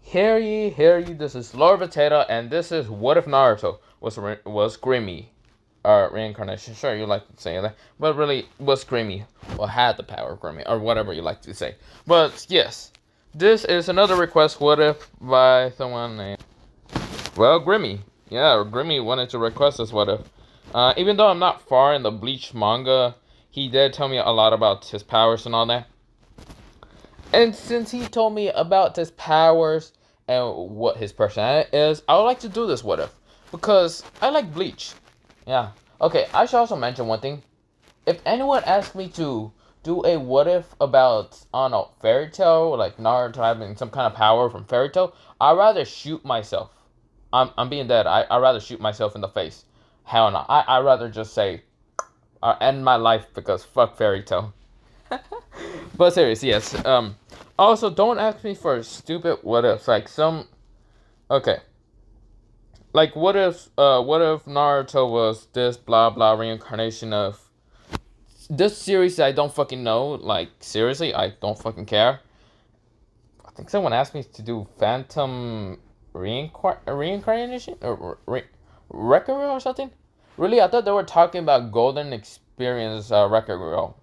Hear ye, this is Lord Potato, and this is What If Naruto was Gremmy, reincarnation. Sure, you like to say that, but really was Gremmy, or had the power of Gremmy, or whatever you like to say. But yes, this is another request, What If, by someone named, well, Gremmy. Yeah, Gremmy wanted to request this What If. Even though I'm not far in the Bleach manga, he did tell me a lot about his powers and all that. And since he told me about his powers and what his personality is, I would like to do this What If. Because I like Bleach. Yeah. Okay, I should also mention one thing. If anyone asks me to do a What If about, I don't know, Fairy Tail, like Naruto having some kind of power from Fairy Tail, I'd rather shoot myself. I'm being dead. I'd rather shoot myself in the face. Hell no. I'd rather just say, end my life because fuck Fairy Tail. But serious, yes. Also, don't ask me for stupid what ifs. Like some, okay. Like what if Naruto was this blah blah reincarnation of this series I don't fucking know. Like seriously, I don't fucking care. I think someone asked me to do Phantom reincarnation or record or something. Really, I thought they were talking about Golden Experience record.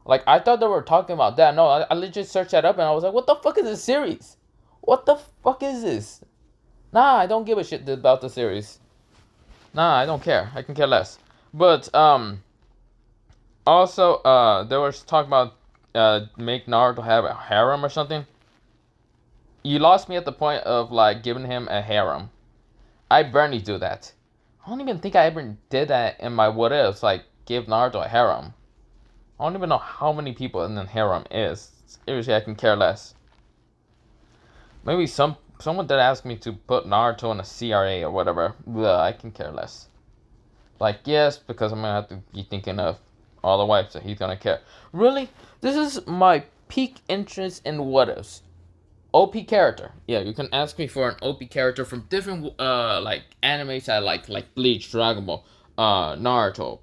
Like, I thought they were talking about that. No, I legit searched that up and I was like, what the fuck is this series? What the fuck is this? Nah, I don't give a shit about the series. Nah, I don't care. I can care less. But, also, there was talk about, make Naruto have a harem or something. You lost me at the point of, like, giving him a harem. I barely do that. I don't even think I ever did that in my what ifs, like, give Naruto a harem. I don't even know how many people in the harem is. Seriously, I can care less. Maybe someone did ask me to put Naruto in a CRA or whatever. Blah, I can care less. Like, yes, because I'm gonna have to be thinking of all the wives that he's gonna care. Really? This is my peak interest in what ifs. OP character. Yeah, you can ask me for an OP character from different like animes I like Bleach, Dragon Ball, Naruto,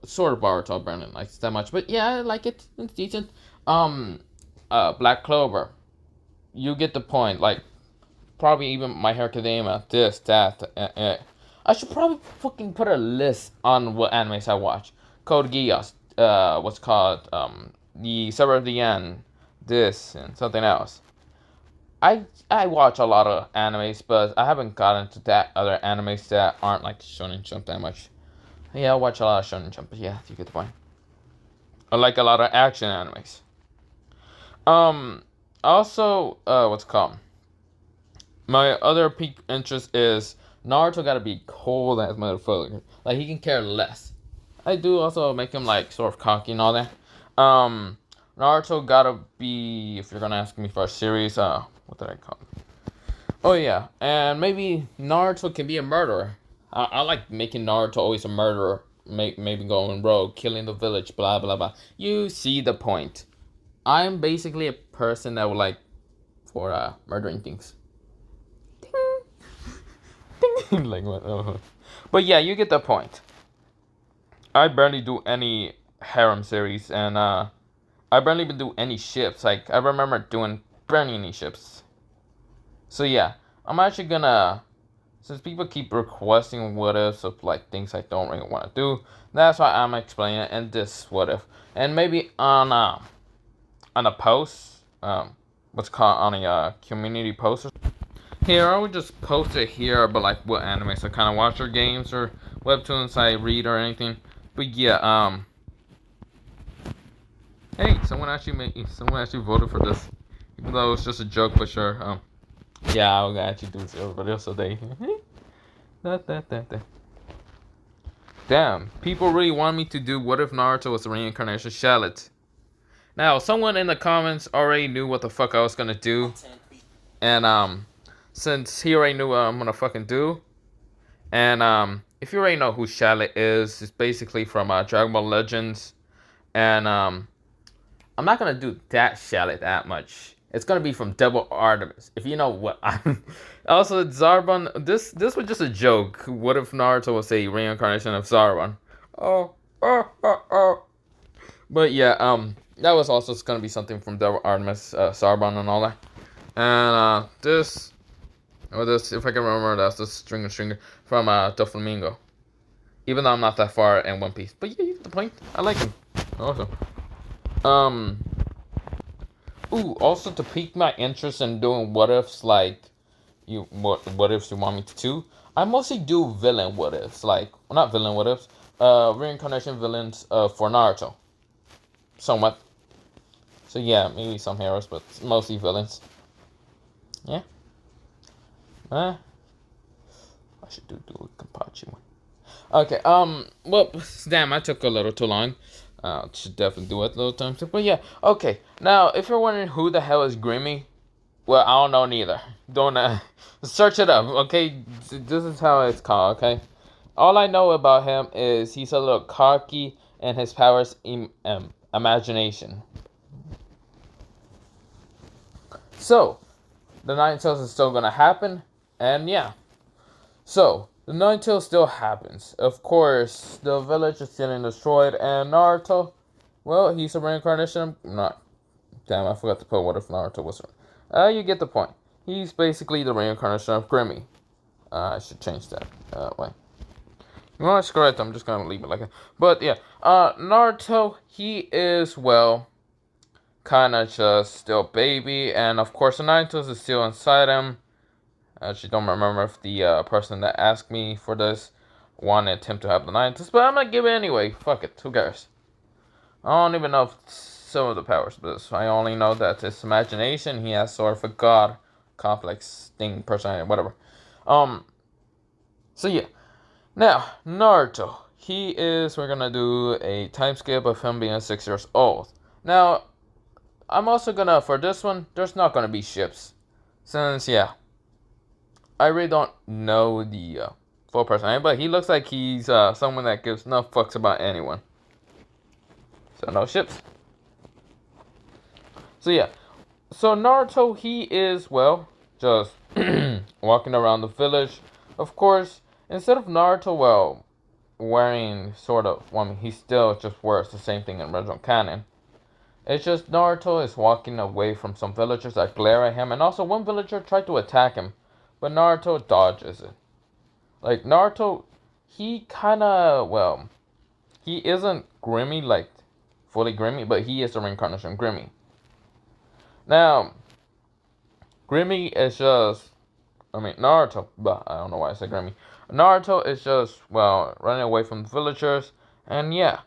sort of Boruto. Brandon likes that much, but yeah, I like it. It's decent. Black Clover. You get the point. Like, probably even My Hero Academia. This, that. I should probably fucking put a list on what animes I watch. Code Geass. What's called the Server of the End. This and something else. I watch a lot of animes, but I haven't gotten to that other animes that aren't like Shonen Jump that much. Yeah, I watch a lot of Shonen Jump, but yeah, you get the point. I like a lot of action animes. Also, what's it called? My other peak interest is Naruto gotta be cold as motherfucker. Like, he can care less. I do also make him, like, sort of cocky and all that. Naruto gotta be, if you're gonna ask me for a series, what did I call it? Oh, yeah, and maybe Naruto can be a murderer. I like making Naruto always a murderer. Maybe going rogue, killing the village, blah, blah, blah. You see the point. I'm basically a person that would like for murdering things. Ding. Ding. Like what? But yeah, you get the point. I barely do any harem series, and I barely even do any ships. Like, I remember doing barely any ships. So yeah, I'm actually gonna, since people keep requesting what ifs of like things I don't really want to do, that's why I'm explaining it in this what if, and maybe on a post, what's called on a community post. Here, I would just post it here, but like what animes I kind of watch or games or webtoons I read or anything. But yeah, hey, someone actually voted for this, even though it's just a joke, but sure. Yeah, I'll actually do this to everybody else today. Damn, people really want me to do What If Naruto was a reincarnation Shallot. Now, someone in the comments already knew what the fuck I was gonna do, and since he already knew what I'm gonna fucking do, and if you already know who Shallot is, it's basically from Dragon Ball Legends, and I'm not gonna do that Shallot that much. It's gonna be from Double Artemis, if you know what I'm. Also, Zarbon. This was just a joke. What if Naruto was a reincarnation of Zarbon? Oh. But yeah, that was also gonna be something from Double Artemis, Zarbon, and all that. And this, or this, if I can remember, that's the stringer from the Flamingo. Even though I'm not that far in One Piece, but yeah, you get the point. I like him. Awesome. Ooh, also to pique my interest in doing what ifs, like what ifs you want me to do. I mostly do villain what ifs, like well, not villain what ifs, reincarnation villains for Naruto. Somewhat. So yeah, maybe some heroes, but mostly villains. Yeah. I should do a Kenpachi one. Okay, well, damn, I took a little too long. Should definitely do it a little time too. But yeah, okay. Now, if you're wondering who the hell is Gremmy, well, I don't know neither. Don't search it up, okay? This is how it's called, okay? All I know about him is he's a little cocky and his powers imagination. So, the Nine Tails is still gonna happen, and yeah. So, the Nine Tails still happens. Of course, the village is getting destroyed, and Naruto, well, he's a reincarnation. Not, damn, I forgot to put what if Naruto was. You get the point. He's basically the reincarnation of Gremmy. I should change that. Wait. You want to screw it? I'm just gonna leave it like that. But yeah, Naruto, he is well, kind of just still baby, and of course the Nine Tails is still inside him. I actually don't remember if the person that asked me for this wanted him to have the Nine Tails, but I'm gonna give it anyway. Fuck it, who cares? I don't even know if some of the powers, but I only know that it's imagination. He has sort of a god complex thing, personality, whatever. So yeah. Now, Naruto. We're gonna do a time skip of him being 6 years old. Now, I'm also gonna, for this one, there's not gonna be ships. Since, yeah, I really don't know the full personality, but he looks like he's someone that gives no fucks about anyone. So, no ships. So, yeah. So, Naruto, he is, well, just walking around the village. Of course, instead of Naruto, well, wearing sort of, well, I mean, he still just wears the same thing in original canon. It's just Naruto is walking away from some villagers that glare at him, and also one villager tried to attack him, but Naruto dodges it. Like, Naruto, he kinda, well, he isn't Gremmy, like, fully Gremmy, but he is the reincarnation of Gremmy. Now, Gremmy is just, I mean, Naruto, but I don't know why I said Gremmy. Naruto is just, well, running away from the villagers, and yeah.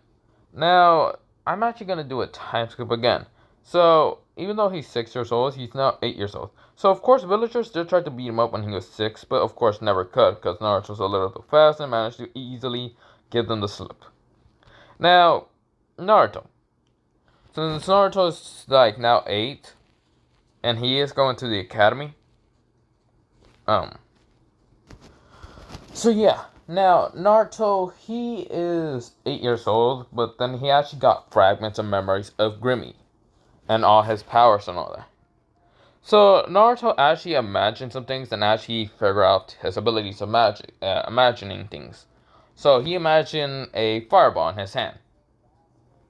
Now, I'm actually going to do a time skip again. So, even though he's 6 years old, he's now 8 years old. So, of course, villagers did try to beat him up when he was 6, but of course never could, because Naruto's a little too fast and managed to easily give them the slip. Now, Naruto. Since Naruto is, like, now 8, and he is going to the academy, so yeah, now Naruto, he is 8 years old, but then he actually got fragments of memories of Gremmy and all his powers and all that. So Naruto actually imagined some things and actually figured out his abilities of magic, imagining things. So he imagined a fireball in his hand.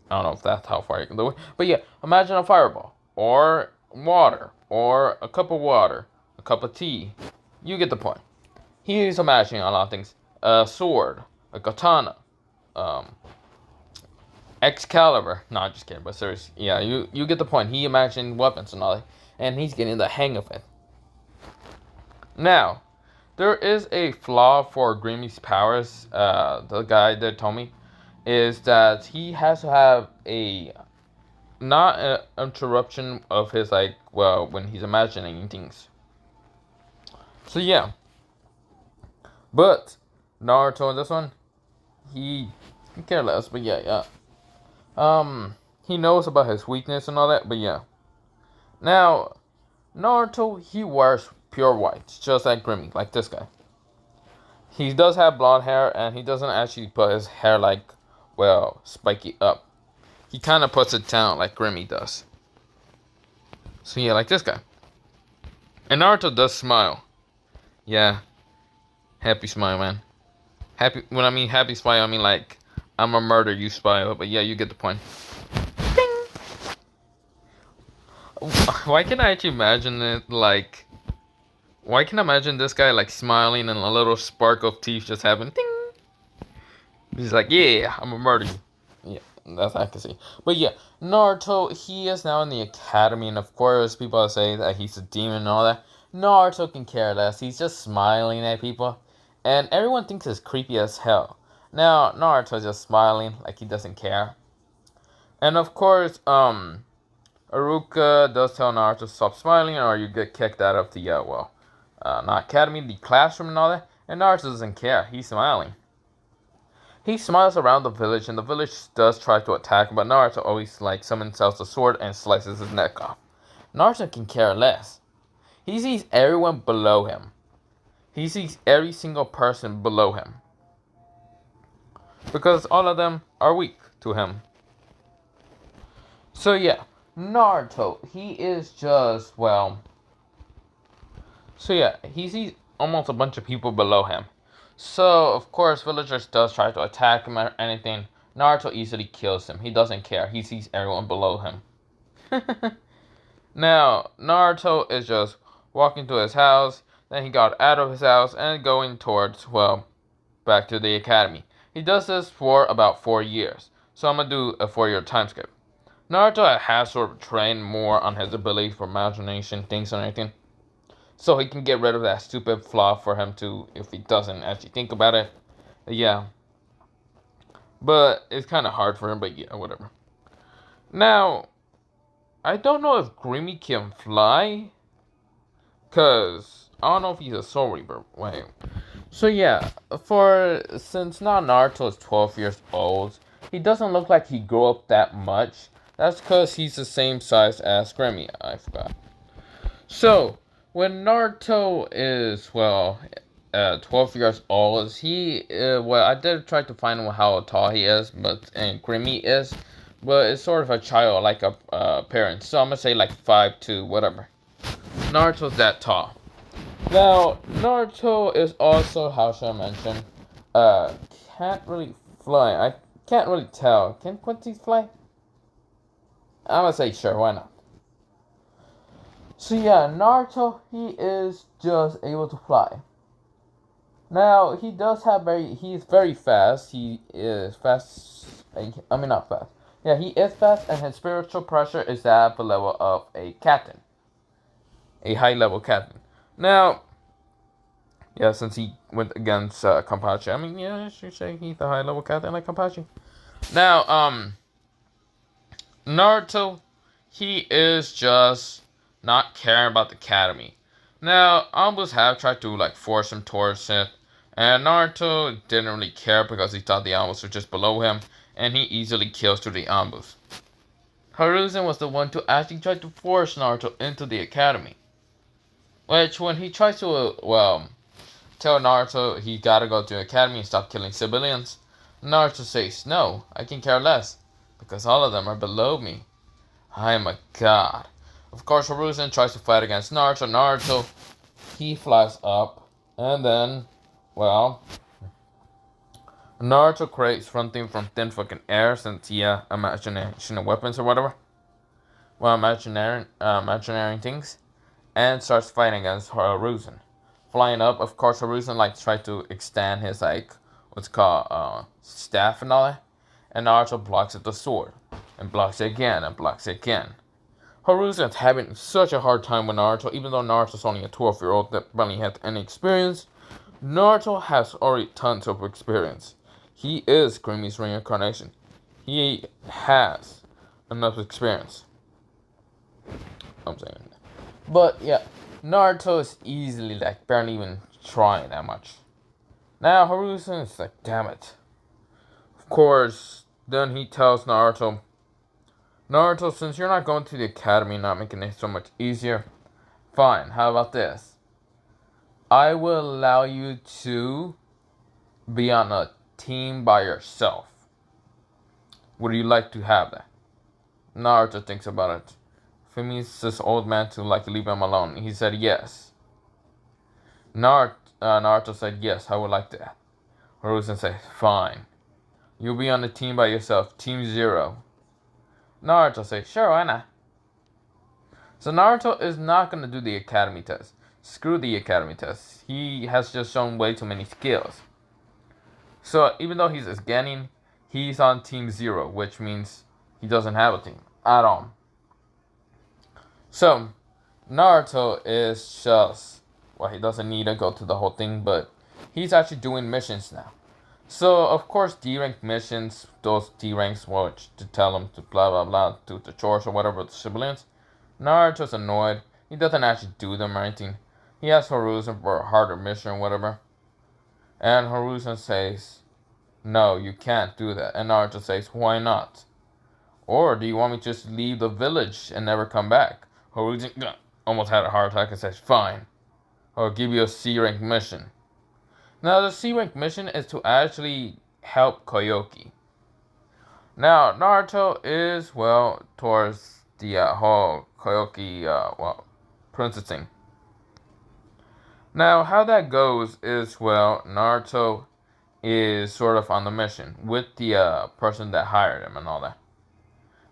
I don't know if that's how far you can do it, but yeah, imagine a fireball, or water, or a cup of water, a cup of tea. You get the point. He's imagining a lot of things. A sword, a katana, Excalibur. No, I'm just kidding, but seriously, yeah, you get the point. He imagined weapons and all that, and he's getting the hang of it. Now, there is a flaw for Gremmy's powers. The guy that told me is that he has to have a not an interruption of his, like, well, when he's imagining things. So yeah. But Naruto in this one, he care less, but yeah. He knows about his weakness and all that, but yeah. Now, Naruto, he wears pure white, just like Gremmy, like this guy. He does have blonde hair, and he doesn't actually put his hair, like, well, spiky up. He kind of puts it down like Gremmy does. So yeah, like this guy. And Naruto does smile. Yeah. Happy smile, man. Happy, when I mean happy smile, I mean like, I'm a murder, you smile. But yeah, you get the point. Ding! Why can I actually imagine it like? Why can I imagine this guy like smiling and a little spark of teeth just having ding? He's like, yeah, I'm gonna murder you. Yeah, that's I can see. But yeah, Naruto, he is now in the academy, and of course, people say that he's a demon and all that. Naruto can care less. He's just smiling at people, and everyone thinks it's creepy as hell. Now, Naruto's just smiling like he doesn't care. And of course, Aruka does tell Naruto to stop smiling, or you get kicked out of the not academy, the classroom and all that. And Naruto doesn't care. He's smiling. He smiles around the village, and the village does try to attack him, but Naruto always like summons out the sword and slices his neck off. Naruto can care less. He sees everyone below him. He sees every single person below him. Because all of them are weak to him. So yeah, Naruto, he is just, well... So yeah, he sees almost a bunch of people below him. So, of course, villagers does try to attack him or anything. Naruto easily kills him. He doesn't care. He sees everyone below him. Now, Naruto is just walking to his house. Then he got out of his house and going towards, well, back to the academy. He does this for about 4 years. So I'm going to do a 4-year time skip. Naruto has sort of trained more on his ability for imagination, things and everything. So he can get rid of that stupid flaw for him to, if he doesn't actually think about it. Yeah. But it's kind of hard for him, but yeah, whatever. Now, I don't know if Gremmy can fly. Because I don't know if he's a Soul Reaper. Wait. So yeah, since now Naruto is 12 years old, he doesn't look like he grew up that much. That's because he's the same size as Gremmy. I forgot. So, when Naruto is, well, 12 years old, I did try to find out how tall he is, and Gremmy is, but it's sort of a child, like a parent, so I'm gonna say like 5'2", whatever. Naruto's that tall. Now, Naruto is also, how should I mention, can't really fly. I can't really tell. Can Quincy fly? I'm gonna say sure, why not? So yeah, Naruto, he is just able to fly. Now, he's very fast. He is fast, I mean not fast. Yeah, he is fast, and his spiritual pressure is at the level of a captain. A high level captain. Now, yeah, since he went against Kampachi, I mean, yeah, I should say he's a high level captain like Kampachi. Now, Naruto, he is just not caring about the academy. Now, Ambus have tried to like force him towards it, and Naruto didn't really care because he thought the Ambus were just below him, and he easily kills through the Ambus. Hiruzen was the one to actually try to force Naruto into the academy. Which, when he tries to, tell Naruto he gotta go to the academy and stop killing civilians, Naruto says, no, I can care less, because all of them are below me. I am a god. Of course, Hiruzen tries to fight against Naruto. Naruto, he flies up, and then, Naruto creates something from thin fucking air, since, yeah, imagination and weapons or whatever. Well, imaginary things, and starts fighting against Hiruzen. Flying up, of course, Hiruzen, like, tried to extend his, like, what's called, staff and all that, and Naruto blocks it with the sword, and blocks it again, and blocks it again. Hiruzen is having such a hard time with Naruto, even though Naruto's only a 12-year-old that barely had any experience. Naruto has already tons of experience. He is Gremmy's reincarnation. He has enough experience. I'm saying that. But yeah, Naruto is easily like barely even trying that much. Now Hiruzen is like, damn it. Of course, then he tells Naruto, since you're not going to the academy, not making it so much easier, fine, how about this? I will allow you to be on a team by yourself. Would you like to have that? Naruto thinks about it. Fumi's this old man to like leave him alone. He said yes. Naruto said yes, I would like that. Hiruzen said, fine. You'll be on the team by yourself, Team 0. Naruto said, sure, why not? So Naruto is not gonna do the academy test. Screw the academy test. He has just shown way too many skills. So even though he's a Genin, he's on Team Zero, which means he doesn't have a team at all. So Naruto is just, well, he doesn't need to go to the whole thing, but he's actually doing missions now. So of course D rank missions, those D ranks which to tell him to blah blah blah, do the chores or whatever with the siblings. Naruto's annoyed. He doesn't actually do them or anything. He asks Hiruzen for a harder mission or whatever. And Hiruzen says, no, you can't do that. And Naruto says, why not? Or do you want me to just leave the village and never come back? Hiruzen almost had a heart attack and says, fine. I'll give you a C rank mission. Now the C rank mission is to actually help Koyoki. Now Naruto is, well, towards the whole Koyoki, princess thing. Now how that goes is, well, Naruto is sort of on the mission with the person that hired him and all that.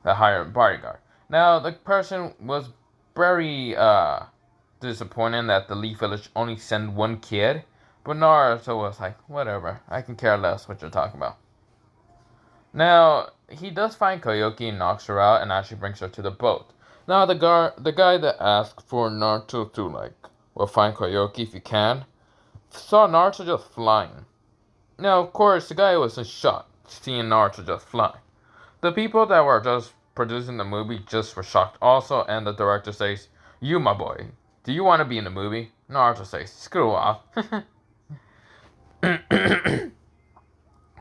That hired bodyguard. Now the person was very disappointed that the Leaf Village only sent one kid. But Naruto was like, whatever, I can care less what you're talking about. Now, he does find Koyoki and knocks her out and actually brings her to the boat. Now, the guy that asked for Naruto to, like, well, find Koyoki if you can, saw Naruto just flying. Now, of course, the guy was in shock seeing Naruto just fly. The people that were just producing the movie just were shocked also, and the director says, you, my boy, do you want to be in the movie? Naruto says, screw off.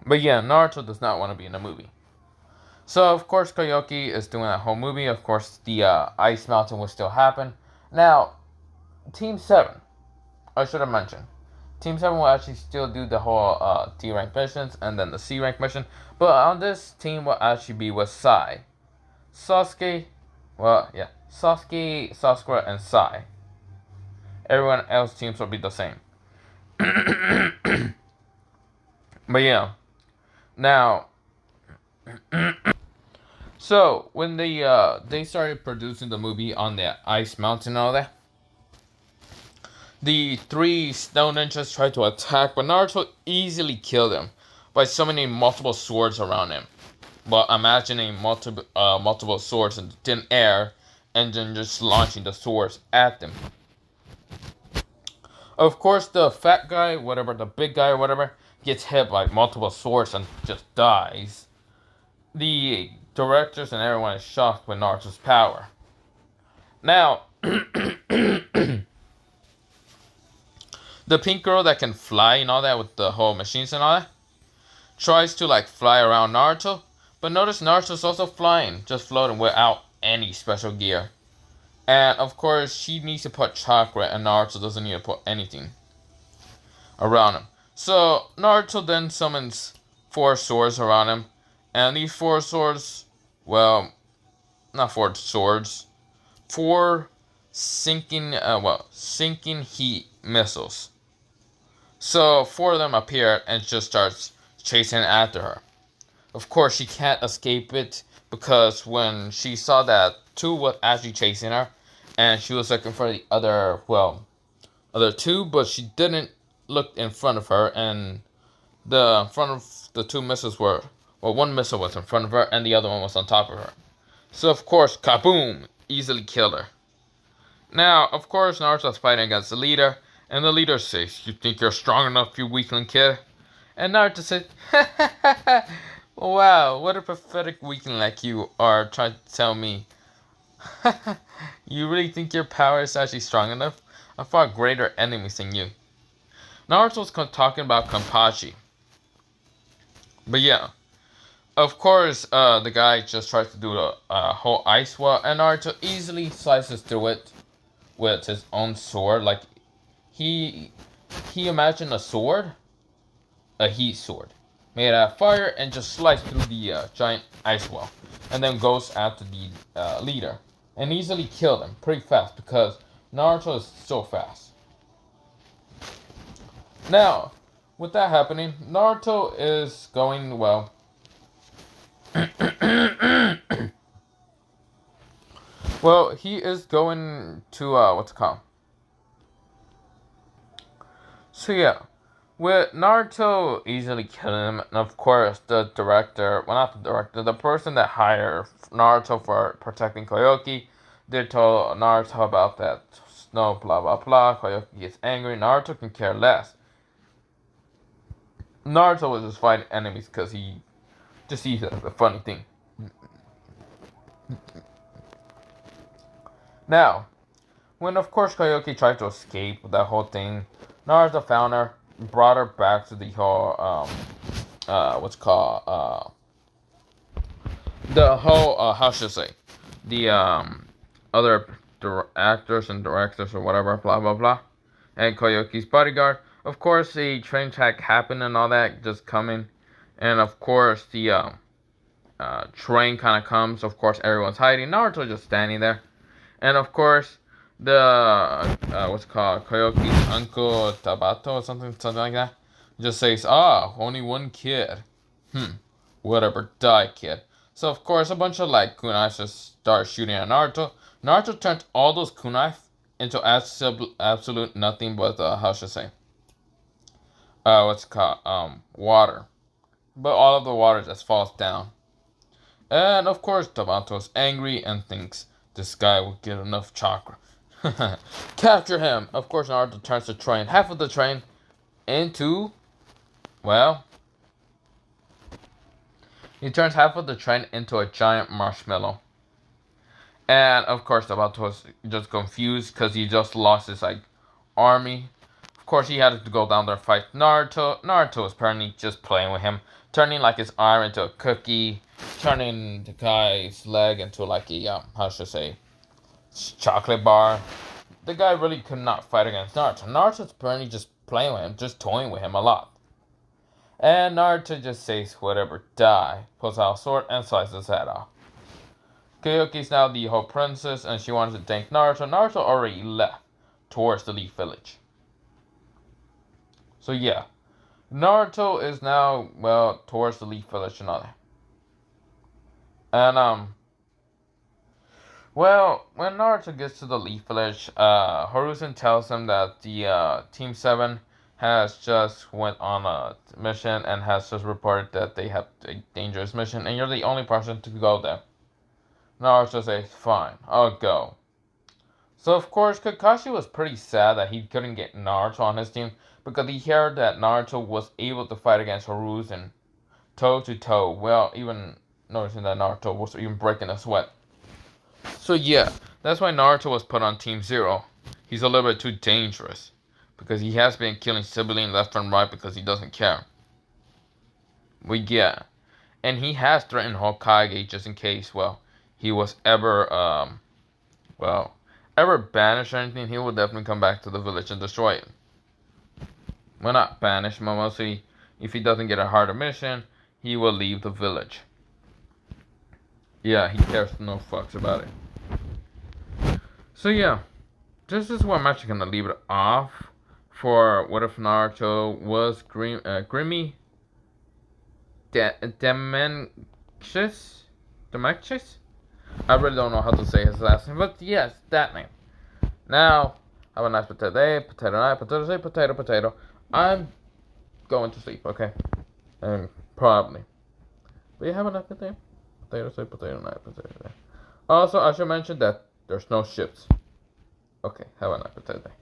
But yeah, Naruto does not want to be in the movie. So, of course, Koyoki is doing that whole movie. Of course, the Ice Mountain will still happen. Now, Team 7, I should have mentioned. Team 7 will actually still do the whole D rank missions and then the C rank mission. But on this team will actually be with Sai. Sasuke, well, yeah, Sasuke, Sakura, and Sai. Everyone else's teams will be the same. But yeah, now, so when they started producing the movie on the Ice Mountain and all that, the 3 Snow Ninjas tried to attack, but Naruto easily killed them by summoning multiple swords around him. Well, imagining multiple swords in thin air and then just launching the swords at them. Of course, the fat guy, whatever, the big guy or whatever, gets hit by multiple swords and just dies. The directors and everyone is shocked with Naruto's power. Now, the pink girl that can fly and all that with the whole machines and all that, tries to like fly around Naruto, but notice Naruto's also flying, just floating without any special gear. And of course, she needs to put chakra, and Naruto doesn't need to put anything around him. So Naruto then summons 4 swords around him, and these 4 swords, well, not 4 swords, 4 sinking heat missiles. So 4 of them appear and just starts chasing after her. Of course, she can't escape it because when she saw that 2 was actually chasing her, and she was looking for the other 2, but she didn't look in front of her, and the front of the 2 missiles were, well, 1 missile was in front of her, and the other one was on top of her. So of course, kaboom, easily killed her. Now, of course, Naruto's fighting against the leader, and the leader says, you think you're strong enough, you weakling kid? And Naruto says, wow, what a pathetic weakling like you are trying to tell me. You really think your power is actually strong enough? I fought greater enemies than you. Naruto's talking about Kenpachi. But yeah, of course, the guy just tries to do a whole ice wall, and Naruto easily slices through it with his own sword. Like, he imagined a sword, a heat sword, made out of fire, and just sliced through the giant ice wall, and then goes after the leader, and easily killed him pretty fast because Naruto is so fast. Now, with that happening, Naruto is going, well, Well, he is going to what's it called? So yeah, with Naruto easily killing him, and of course the director, well not the director, the person that hired Naruto for protecting Koyoki, did tell Naruto about that. No, blah blah blah. Koyoki gets angry. Naruto can care less. Naruto was just fighting enemies because he just sees it as a funny thing. Now, when of course Koyoki tried to escape with that whole thing, Naruto found her, brought her back to the whole what's called the whole how should I say, the other actors and directors or whatever, blah blah blah, and Koyoki's bodyguard. Of course, the train track happened and all that just coming, and of course the train kind of comes. Of course, everyone's hiding. Naruto just standing there, and of course the what's it called, Koyoki's uncle Tabato or something like that, just says, "Ah, only one kid. Whatever, die, kid." So of course a bunch of like kunais just start shooting at Naruto. Naruto turned all those kunai into absolute nothing but how should I say, what's it called, water. But all of the water just falls down. And of course Tabato's angry and thinks this guy will get enough chakra. Capture him! Of course Naruto turns the train, half of the train, into, well, he turns half of the train into a giant marshmallow. And of course Tabata was just confused because he just lost his like army. Of course he had to go down there and fight Naruto. Naruto was apparently just playing with him, turning like his arm into a cookie, turning the guy's leg into like a how should I say, chocolate bar. The guy really could not fight against Naruto. Naruto's apparently just playing with him, just toying with him a lot. And Naruto just says, whatever, die, pulls out a sword and slices his head off. Koyoki's now the whole princess and she wants to thank Naruto. Naruto already left towards the Leaf Village. So yeah, Naruto is now, well, towards the Leaf Village and all that. And well, when Naruto gets to the Leaf Village, Hiruzen tells him that the Team 7 has just went on a mission and has just reported that they have a dangerous mission and you're the only person to go there. Naruto says, fine, I'll go. So of course Kakashi was pretty sad that he couldn't get Naruto on his team because he heard that Naruto was able to fight against Hiruzen toe to toe. Well, even noticing that Naruto was even breaking a sweat. So yeah, that's why Naruto was put on Team Zero. He's a little bit too dangerous because he has been killing siblings left and right because he doesn't care. But yeah, and he has threatened Hokage just in case, well, he was ever, ever banished or anything, he will definitely come back to the village and destroy it. Well, not banished, but mostly, if he doesn't get a harder mission, he will leave the village. Yeah, he cares no fucks about it. So yeah, this is where I'm actually gonna leave it off for What If Naruto Was Gremmy Demenxious? I really don't know how to say his last name, but yes, that name. Now, have a nice potato day, potato night, potato day, potato, potato. I'm going to sleep, okay? And probably. But you have a nice day. Potato day, potato night, potato day. Also, I should mention that there's no ships. Okay, have a nice potato day.